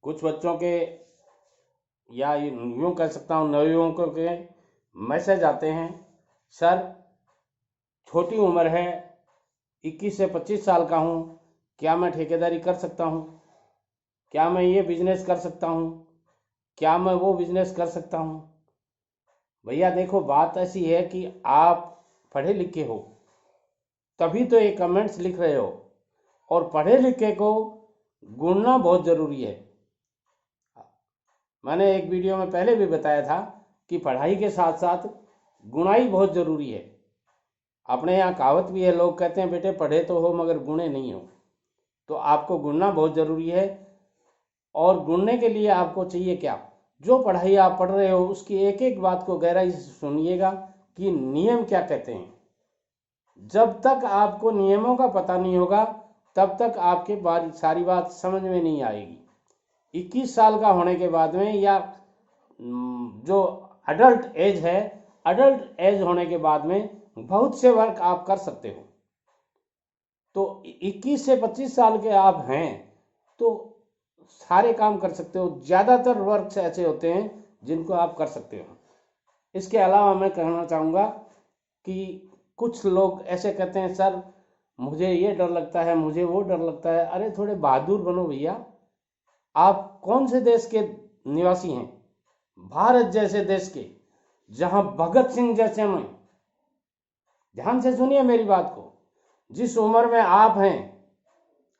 कुछ बच्चों के या यूँ कह सकता हूँ नवयुवकों के मैसेज आते हैं, सर छोटी उम्र है, 21 से 25 साल का हूँ, क्या मैं ठेकेदारी कर सकता हूँ? क्या मैं ये बिजनेस कर सकता हूँ? क्या मैं वो बिजनेस कर सकता हूँ? भैया देखो, बात ऐसी है कि आप पढ़े लिखे हो तभी तो ये कमेंट्स लिख रहे हो, और पढ़े लिखे को गुणना बहुत ज़रूरी है। मैंने एक वीडियो में पहले भी बताया था कि पढ़ाई के साथ साथ गुणाई बहुत ज़रूरी है। अपने यहाँ कहावत भी है, लोग कहते हैं बेटे पढ़े तो हो मगर गुणे नहीं हो। तो आपको गुणना बहुत ज़रूरी है, और गुणने के लिए आपको चाहिए क्या? जो पढ़ाई आप पढ़ रहे हो उसकी एक एक बात को गहराई से सुनिएगा कि नियम क्या कहते हैं। जब तक आपको नियमों का पता नहीं होगा तब तक आपके सारी बात समझ में नहीं आएगी। 21 साल का होने के बाद में, या जो अडल्ट एज है, अडल्ट एज होने के बाद में बहुत से वर्क आप कर सकते हो। तो 21 से 25 साल के आप हैं तो सारे काम कर सकते हो। ज़्यादातर वर्क ऐसे होते हैं जिनको आप कर सकते हो। इसके अलावा मैं कहना चाहूँगा कि कुछ लोग ऐसे कहते हैं, सर मुझे ये डर लगता है, मुझे वो डर लगता है। अरे थोड़े बहादुर बनो भैया। आप कौन से देश के निवासी हैं? भारत जैसे देश के, जहां भगत सिंह जैसे में, ध्यान से सुनिए मेरी बात को, जिस उम्र में आप हैं,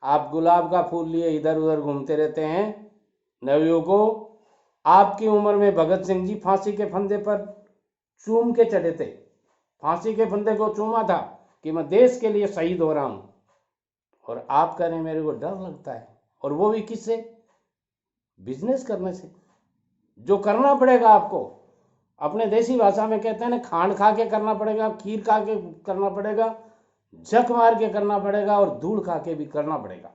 आप गुलाब का फूल लिए इधर उधर घूमते रहते हैं। नवयुवकों, आपकी उम्र में भगत सिंह जी फांसी के फंदे पर चूम के चढ़े थे। फांसी के फंदे को चूमा था कि मैं देश के लिए शहीद हो रहा हूं, और आप कह रहे हैं मेरे को डर लगता है। और वो भी किससे? बिजनेस करने से। जो करना पड़ेगा आपको, अपने देसी भाषा में कहते हैं ना, खांड खा के करना पड़ेगा, खीर खा के करना पड़ेगा, झक मार के करना पड़ेगा, और धूल खा के भी करना पड़ेगा।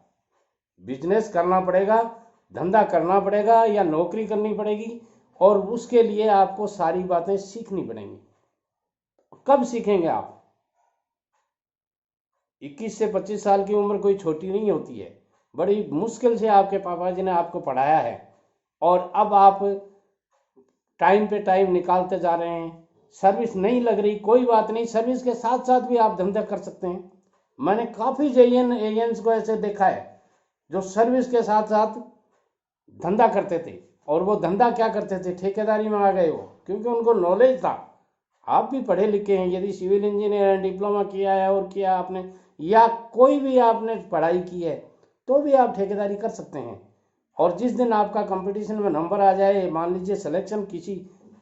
बिजनेस करना पड़ेगा, धंधा करना पड़ेगा, या नौकरी करनी पड़ेगी, और उसके लिए आपको सारी बातें सीखनी पड़ेंगी। कब सीखेंगे आप? 21 से 25 साल की उम्र कोई छोटी नहीं होती है। बड़ी मुश्किल से आपके पापा जी ने आपको पढ़ाया है, और अब आप टाइम पे टाइम निकालते जा रहे हैं। सर्विस नहीं लग रही, कोई बात नहीं, सर्विस के साथ साथ भी आप धंधा कर सकते हैं। मैंने काफ़ी जेईएन एजेंट्स को ऐसे देखा है जो सर्विस के साथ साथ धंधा करते थे, और वो धंधा क्या करते थे? ठेकेदारी में आ गए वो, क्योंकि उनको नॉलेज था। आप भी पढ़े लिखे हैं, यदि सिविल इंजीनियर डिप्लोमा किया है और किया आपने, या कोई भी आपने पढ़ाई की है, तो भी आप ठेकेदारी कर सकते हैं। और जिस दिन आपका कंपटीशन में नंबर आ जाए, मान लीजिए सिलेक्शन किसी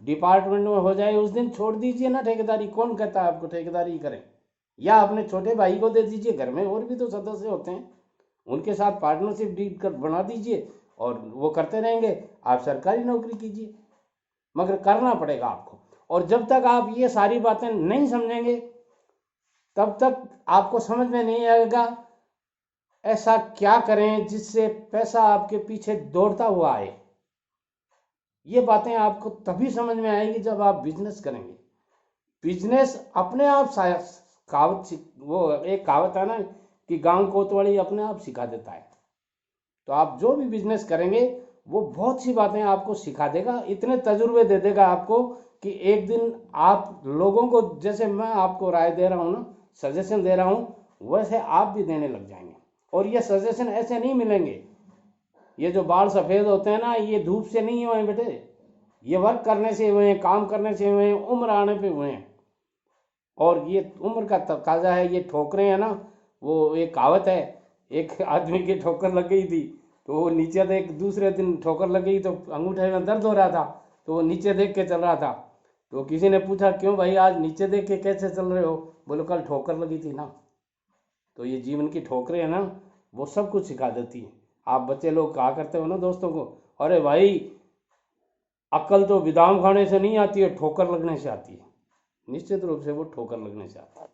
डिपार्टमेंट में हो जाए, उस दिन छोड़ दीजिए ना ठेकेदारी। कौन कहता है आपको ठेकेदारी करें? या अपने छोटे भाई को दे दीजिए, घर में और भी तो सदस्य होते हैं, उनके साथ पार्टनरशिप डील कर बना दीजिए, और वो करते रहेंगे, आप सरकारी नौकरी कीजिए। मगर करना पड़ेगा आपको। और जब तक आप ये सारी बातें नहीं समझेंगे तब तक आपको समझ में नहीं आएगा ऐसा क्या करें जिससे पैसा आपके पीछे दौड़ता हुआ आए। ये बातें आपको तभी समझ में आएगी जब आप बिजनेस करेंगे। बिजनेस अपने आप वो एक कहावत है ना कि गांव कोतवाली अपने आप सिखा देता है। तो आप जो भी बिजनेस करेंगे वो बहुत सी बातें आपको सिखा देगा, इतने तजुर्बे दे देगा आपको कि एक दिन आप लोगों को, जैसे मैं आपको राय दे रहा हूँ ना, सजेशन दे रहा हूँ, वैसे आप भी देने लग जाएंगे। और ये सजेशन ऐसे नहीं मिलेंगे, ये जो बाल सफ़ेद होते हैं ना, ये धूप से नहीं हुए हैं बेटे, ये वर्क करने से हुए हैं, काम करने से हुए हैं, उम्र आने पे हुए हैं। और ये उम्र का तकाजा है। ये ठोकरें हैं ना, वो एक कहावत है, एक आदमी की ठोकर लग गई थी, तो वो नीचे देख, दूसरे दिन ठोकर लग गई तो अंगूठे में दर्द हो रहा था, तो वो नीचे देख के चल रहा था। तो किसी ने पूछा, क्यों भाई आज नीचे देख के कैसे चल रहे हो? बोले कल ठोकर लगी थी ना। तो ये जीवन की ठोकरें है ना, वो सब कुछ सिखा देती है। आप बच्चे लोग कहा करते हो ना दोस्तों को, अरे भाई अक्ल तो बादाम खाने से नहीं आती है, ठोकर लगने से आती है। निश्चित रूप से वो ठोकर लगने से आता है।